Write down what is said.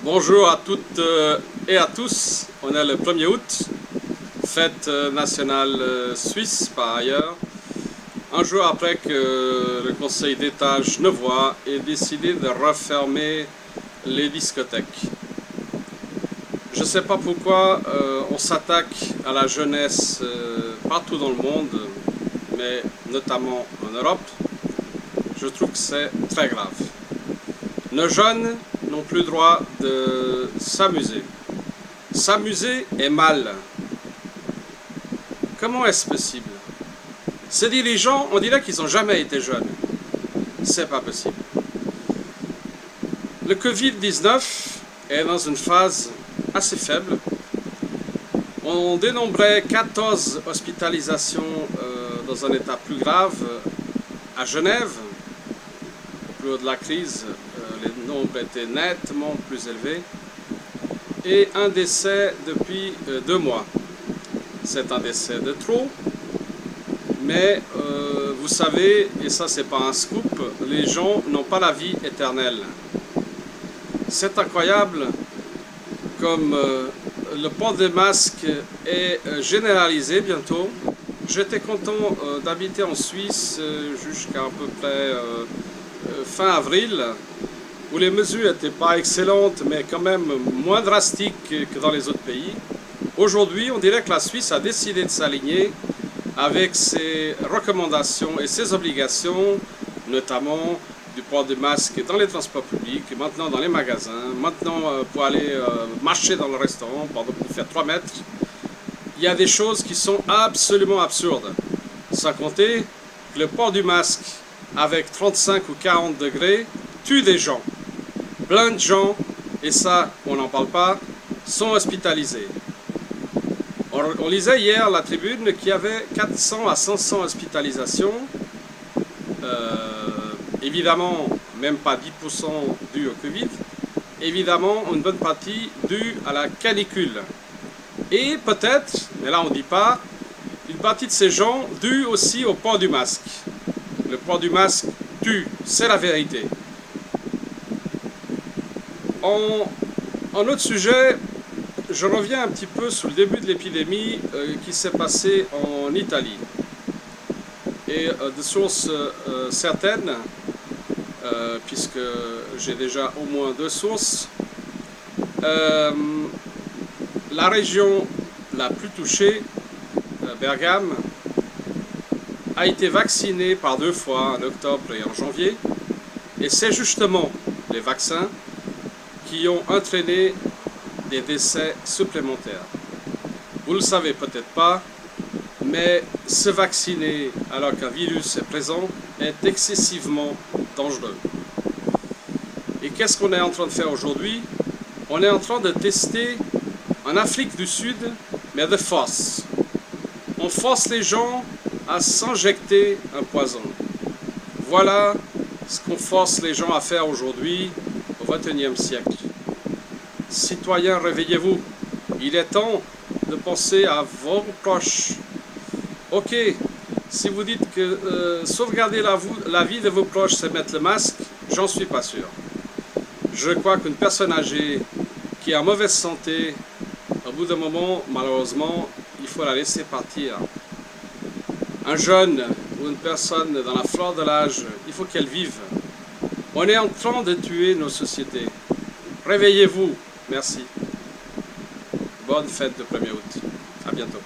Bonjour à toutes et à tous. On est le 1er août, fête nationale suisse par ailleurs, un jour après que le Conseil d'État genevois ait décidé de refermer les discothèques. Je ne sais pas pourquoi on s'attaque à la jeunesse partout dans le monde, mais notamment en Europe. Je trouve que c'est très grave. Nos jeunes n'ont plus le droit de s'amuser. S'amuser est mal. Comment est-ce possible? Ces dirigeants, on dirait qu'ils n'ont jamais été jeunes. C'est pas possible. Le Covid-19 est dans une phase assez faible. On dénombrait 14 hospitalisations dans un état plus grave à Genève. Au plus haut de la crise, les nombres étaient nettement plus élevés. Et un décès depuis 2 mois. C'est un décès de trop, mais vous savez, et ça c'est pas un scoop, les gens n'ont pas la vie éternelle. C'est incroyable comme le port des masques est généralisé bientôt. J'étais content d'habiter en Suisse jusqu'à à peu près fin avril, où les mesures n'étaient pas excellentes, mais quand même moins drastiques que dans les autres pays. Aujourd'hui, on dirait que la Suisse a décidé de s'aligner avec ses recommandations et ses obligations, notamment du port du masque dans les transports publics, maintenant dans les magasins, maintenant pour aller marcher dans le restaurant, pour faire 3 mètres. Il y a des choses qui sont absolument absurdes. Sans compter que le port du masque avec 35 ou 40 degrés tue des gens. Plein de gens, et ça on n'en parle pas, sont hospitalisés. On lisait hier à la tribune qu'il y avait 400 à 500 hospitalisations. Évidemment, même pas 10% dû au Covid. Évidemment, une bonne partie due à la canicule. Et peut-être, mais là on ne dit pas, une partie de ces gens due aussi au port du masque. Le port du masque tue, c'est la vérité. En autre sujet, je reviens un petit peu sur le début de l'épidémie qui s'est passée en Italie. Et de sources certaines, puisque j'ai déjà au moins 2 sources, la région la plus touchée, Bergame, a été vaccinée par 2 fois, en octobre et en janvier. Et c'est justement les vaccins qui ont entraîné des décès supplémentaires. Vous ne le savez peut-être pas, mais se vacciner alors qu'un virus est présent est excessivement dangereux. Et qu'est-ce qu'on est en train de faire aujourd'hui? On est en train de tester en Afrique du Sud, mais de force. On force les gens à s'injecter un poison. Voilà ce qu'on force les gens à faire aujourd'hui, au XXIe siècle. Citoyens, réveillez-vous. Il est temps de penser à vos proches. Ok, si vous dites que sauvegarder la vie de vos proches, c'est mettre le masque, j'en suis pas sûr. Je crois qu'une personne âgée qui est en mauvaise santé, au bout d'un moment, malheureusement, il faut la laisser partir. Un jeune ou une personne dans la fleur de l'âge, il faut qu'elle vive. On est en train de tuer nos sociétés. Réveillez-vous. Merci. Bonne fête de 1er août. À bientôt.